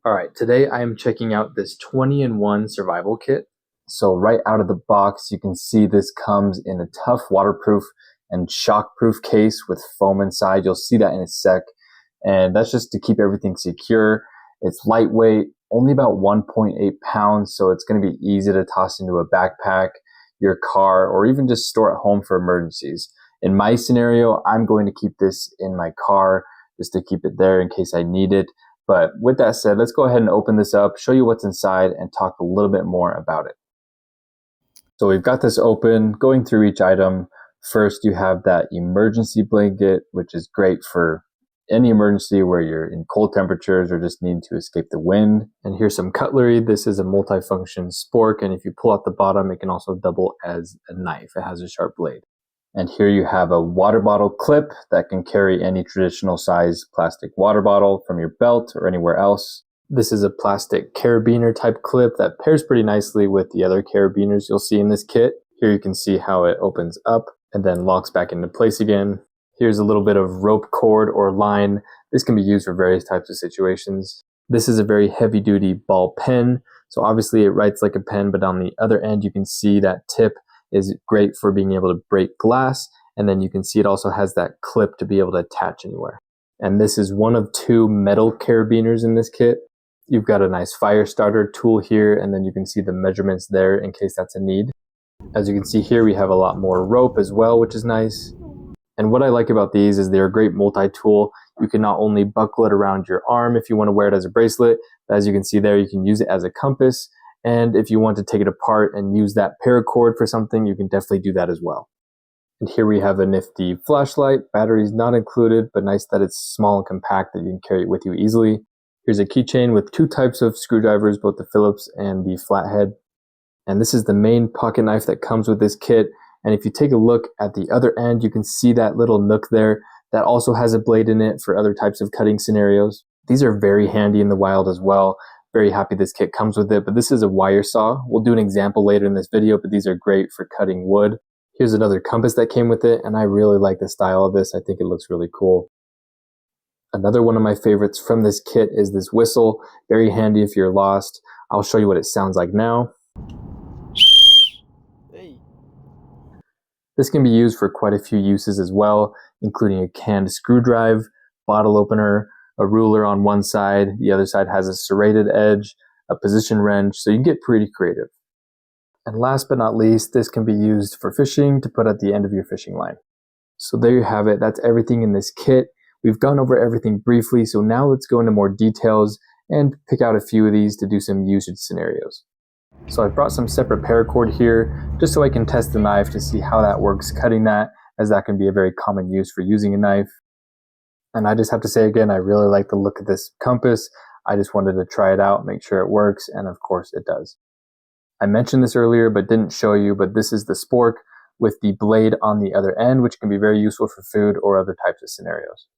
All right, today I am checking out this 20-in-1 survival kit. So right out of the box, you can see this comes in a tough waterproof and shockproof case with foam inside. You'll see that in a sec. And that's just to keep everything secure. It's lightweight, only about 1.8 pounds, so it's going to be easy to toss into a backpack, your car, or even just store at home for emergencies. In my scenario, I'm going to keep this in my car just to keep it there in case I need it. But with that said, let's go ahead and open this up, show you what's inside, and talk a little bit more about it. So we've got this open, going through each item. First, you have that emergency blanket, which is great for any emergency where you're in cold temperatures or just need to escape the wind. And here's some cutlery. This is a multifunction spork, and if you pull out the bottom, it can also double as a knife. It has a sharp blade. And here you have a water bottle clip that can carry any traditional size plastic water bottle from your belt or anywhere else. This is a plastic carabiner type clip that pairs pretty nicely with the other carabiners you'll see in this kit. Here you can see how it opens up and then locks back into place again. Here's a little bit of rope cord or line. This can be used for various types of situations. This is a very heavy duty ball pen. So obviously it writes like a pen, but on the other end you can see that tip is great for being able to break glass. And then you can see it also has that clip to be able to attach anywhere. And this is one of two metal carabiners in this kit. You've got a nice fire starter tool here, and then you can see the measurements there in case that's a need. As you can see here, we have a lot more rope as well, which is nice. And what I like about these is they're a great multi-tool. You can not only buckle it around your arm if you want to wear it as a bracelet, but as you can see there, you can use it as a compass. And if you want to take it apart and use that paracord for something, you can definitely do that as well. And here we have a nifty flashlight. Batteries not included, but nice that it's small and compact that you can carry it with you easily. Here's a keychain with two types of screwdrivers, both the Phillips and the flathead. And this is the main pocket knife that comes with this kit. And if you take a look at the other end, you can see that little nook there that also has a blade in it for other types of cutting scenarios. These are very handy in the wild as well. Very happy this kit comes with it, but this is a wire saw. We'll do an example later in this video, but these are great for cutting wood. Here's another compass that came with it, and I really like the style of this. I think it looks really cool. Another one of my favorites from this kit is this whistle. Very handy if you're lost. I'll show you what it sounds like now. Hey. This can be used for quite a few uses as well, including a canned screwdriver, bottle opener, a ruler on one side, the other side has a serrated edge, a position wrench, so you can get pretty creative. And last but not least, this can be used for fishing to put at the end of your fishing line. So there you have it. That's everything in this kit. We've gone over everything briefly, so now let's go into more details and pick out a few of these to do some usage scenarios. So I brought some separate paracord here just so I can test the knife to see how that works cutting that, as that can be a very common use for using a knife. And I just have to say again, I really like the look of this compass. I just wanted to try it out, make sure it works, and of course it does. I mentioned this earlier but didn't show you, but this is the spork with the blade on the other end, which can be very useful for food or other types of scenarios.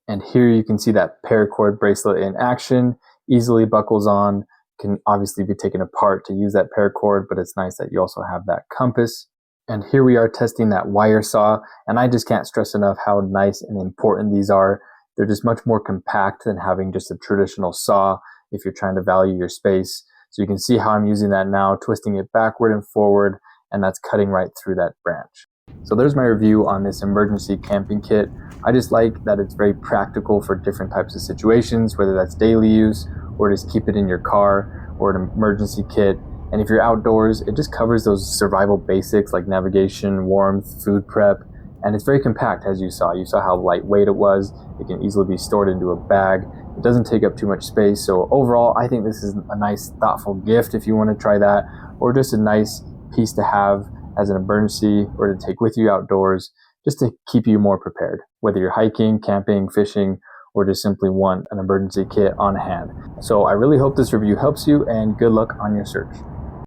And here you can see that paracord bracelet in action, easily buckles on, can obviously be taken apart to use that paracord, but it's nice that you also have that compass. And here we are testing that wire saw, and I just can't stress enough how nice and important these are. They're just much more compact than having just a traditional saw if you're trying to value your space. So you can see how I'm using that now, twisting it backward and forward, and that's cutting right through that branch. So there's my review on this emergency camping kit. I just like that it's very practical for different types of situations, whether that's daily use or just keep it in your car or an emergency kit. And if you're outdoors, it just covers those survival basics like navigation, warmth, food prep, and it's very compact as you saw. You saw how lightweight it was. It can easily be stored into a bag. It doesn't take up too much space. So overall, I think this is a nice, thoughtful gift if you want to try that, or just a nice piece to have as an emergency or to take with you outdoors, just to keep you more prepared, whether you're hiking, camping, fishing, or just simply want an emergency kit on hand. So I really hope this review helps you, and good luck on your search.